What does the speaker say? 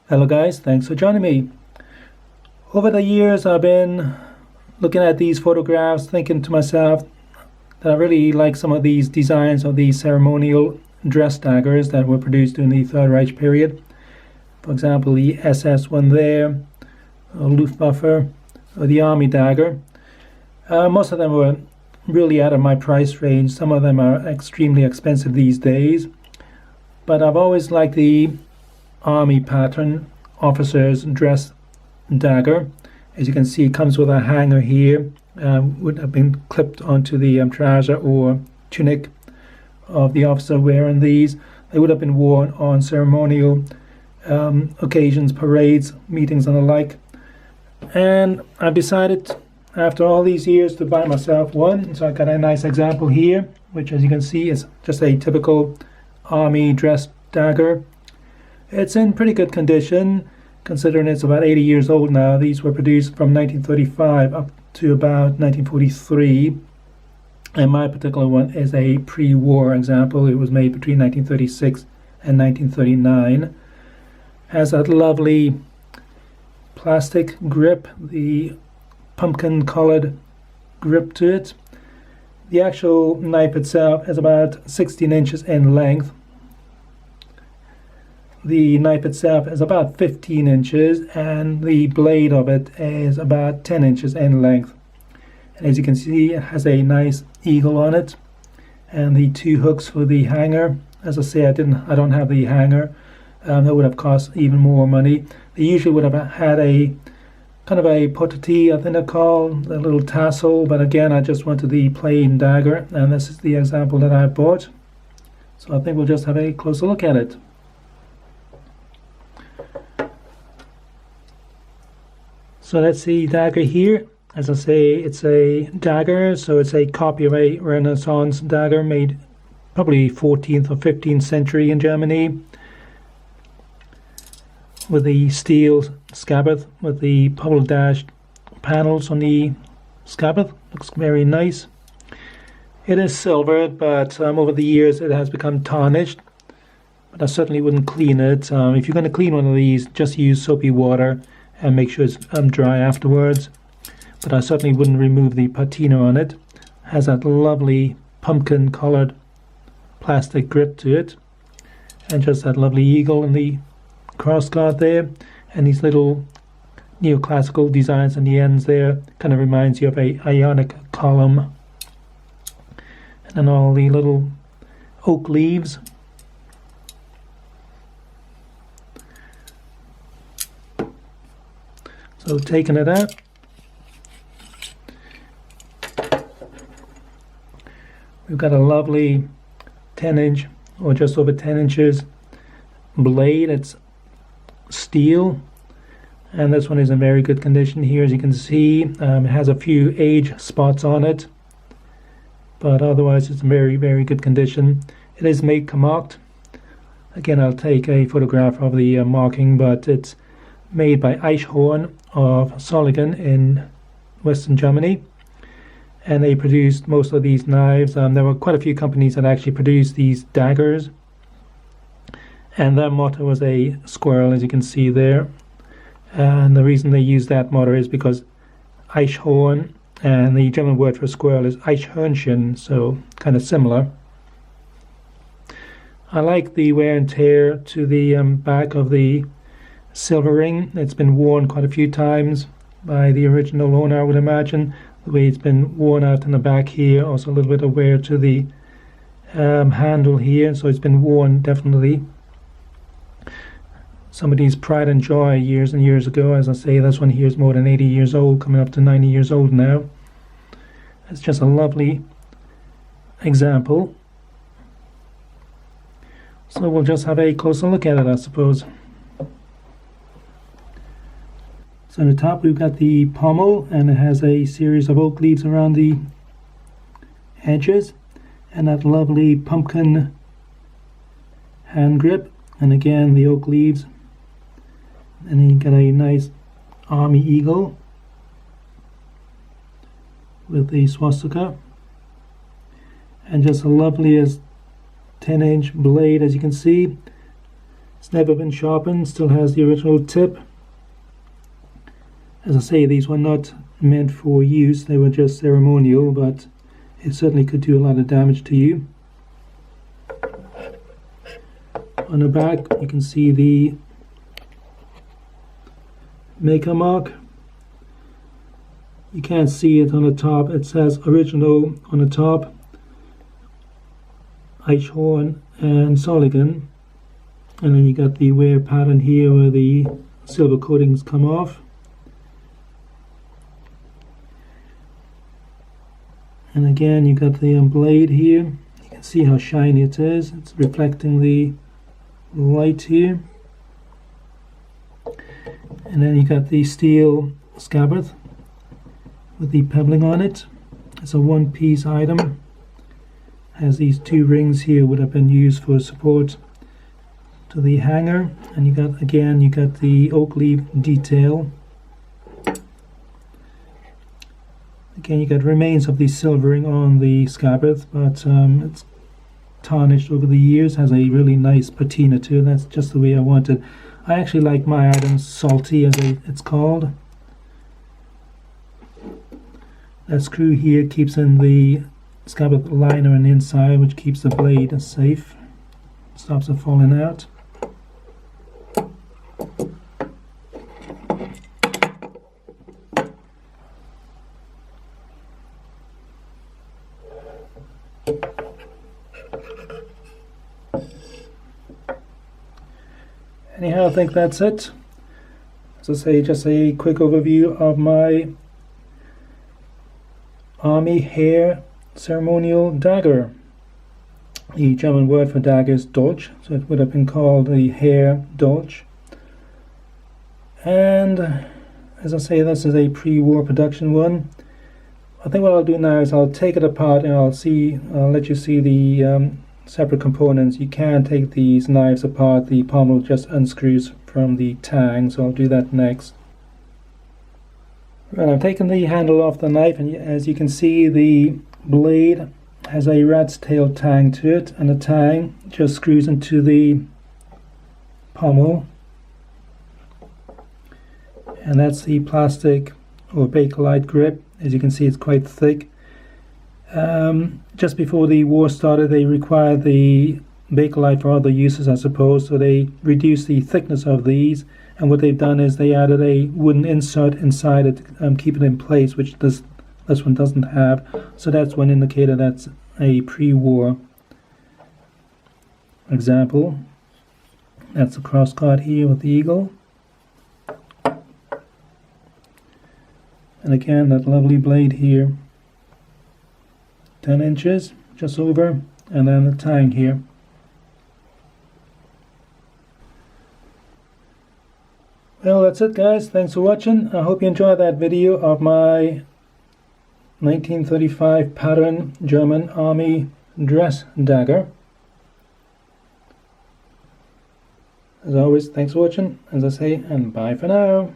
Hello guys, thanks for joining me. Over the years I've been looking at these photographs, thinking to myself that I really like some of these designs of these ceremonial dress daggers that were produced during the Third Reich period. For example, the SS one there, Luftwaffe, or the Army dagger. Most of them were really out of my price range. Some of them are extremely expensive these days. But I've always liked the Army pattern officer's dress dagger. As you can see, it comes with a hanger here. Would have been clipped onto the trouser or tunic of the officer wearing these. They would have been worn on ceremonial occasions, parades, meetings and the like. And I decided after all these years to buy myself one. So I got a nice example here, which as you can see is just a typical Army dress dagger. It's in pretty good condition, considering it's about 80 years old now. These were produced from 1935 up to about 1943. And my particular one is a pre-war example. It was made between 1936 and 1939. Has that lovely plastic grip, the pumpkin-colored grip to it. The actual knife itself is about 16 inches in length. The knife itself is about 15 inches and the blade of it is about 10 inches in length. And as you can see, it has a nice eagle on it and the two hooks for the hanger. As I say, I don't have the hanger. That would have cost even more money. They usually would have had a kind of a potati, I think they're called, a little tassel, but again I just wanted the plain dagger, and this is the example that I bought. So I think we'll just have a closer look at it. So that's the dagger here. As I say, it's a dagger, so it's a copy of a Renaissance dagger made probably 14th or 15th century in Germany, with the steel scabbard with the purple dashed panels on the scabbard. Looks very nice. It is silvered, but over the years it has become tarnished, but I certainly wouldn't clean it. If you're going to clean one of these, just use soapy water and make sure it's dry afterwards. But I certainly wouldn't remove the patina on it. It has that lovely pumpkin colored plastic grip to it, and just that lovely eagle in the crossguard there, and these little neoclassical designs on the ends there. Kind of reminds you of a Ionic column. And then all the little oak leaves. So taking it out, we've got a lovely 10-inch or just over 10 inches blade. It's steel, and this one is in very good condition here. As you can see, it has a few age spots on it, but otherwise it's in very, very good condition. It is made marked. Again, I'll take a photograph of the marking, but it's made by Eichhorn of Solingen in Western Germany, and they produced most of these knives. There were quite a few companies that actually produced these daggers, and their motto was a squirrel, as you can see there. And the reason they use that motto is because Eichhorn, and the German word for squirrel is Eichhörnchen, so kind of similar. I like the wear and tear to the back of the silver ring. It's been worn quite a few times by the original owner, I would imagine. The way it's been worn out in the back here, also a little bit of wear to the handle here, so it's been worn definitely. Somebody's pride and joy years and years ago. As I say, this one here is more than 80 years old, coming up to 90 years old now. It's just a lovely example. So we'll just have a closer look at it, I suppose. So on the top we've got the pommel, and it has a series of oak leaves around the edges, and that lovely pumpkin hand grip, and again the oak leaves. And then you get a nice army eagle with the swastika, and just the loveliest 10-inch blade, as you can see. It's never been sharpened, still has the original tip. As I say, these were not meant for use, they were just ceremonial, but it certainly could do a lot of damage to you. On the back you can see the maker mark. You can't see it on the top, it says original on the top, Eichhorn and Soligan, and then you got the wear pattern here where the silver coatings come off. And again you got the blade here, you can see how shiny it is, it's reflecting the light here. And then you got the steel scabbard with the pebbling on it. It's a one-piece item, has these two rings here would have been used for support to the hanger, and you got the oak leaf detail. Again, you got remains of the silvering on the scabbard, but it's tarnished over the years, has a really nice patina to it. That's just the way I want it. I actually like my items salty, as it's called. That screw here keeps in the scabbard liner on the inside, which keeps the blade safe, stops it falling out. Anyhow, I think that's it. As I say, just a quick overview of my Army Heer ceremonial dagger. The German word for dagger is Dolch, so it would have been called the Heer Dolch. And as I say, this is a pre-war production one. I think what I'll do now is I'll take it apart and I'll let you see the separate components. You can take these knives apart, the pommel just unscrews from the tang, so I'll do that next. Right, I've taken the handle off the knife, and as you can see, the blade has a rat's tail tang to it, and the tang just screws into the pommel, and that's the plastic or Bakelite grip. As you can see, it's quite thick. Just before the war started, they required the Bakelite for other uses, I suppose, so they reduced the thickness of these, and what they've done is they added a wooden insert inside it to keep it in place, which this one doesn't have. So that's one indicator that's a pre-war example. That's the cross guard here with the eagle. And again, that lovely blade here, 10 inches, just over, and then the tang here. Well, that's it guys, thanks for watching. I hope you enjoyed that video of my 1935 pattern German Army dress dagger. As always, thanks for watching, as I say, and bye for now.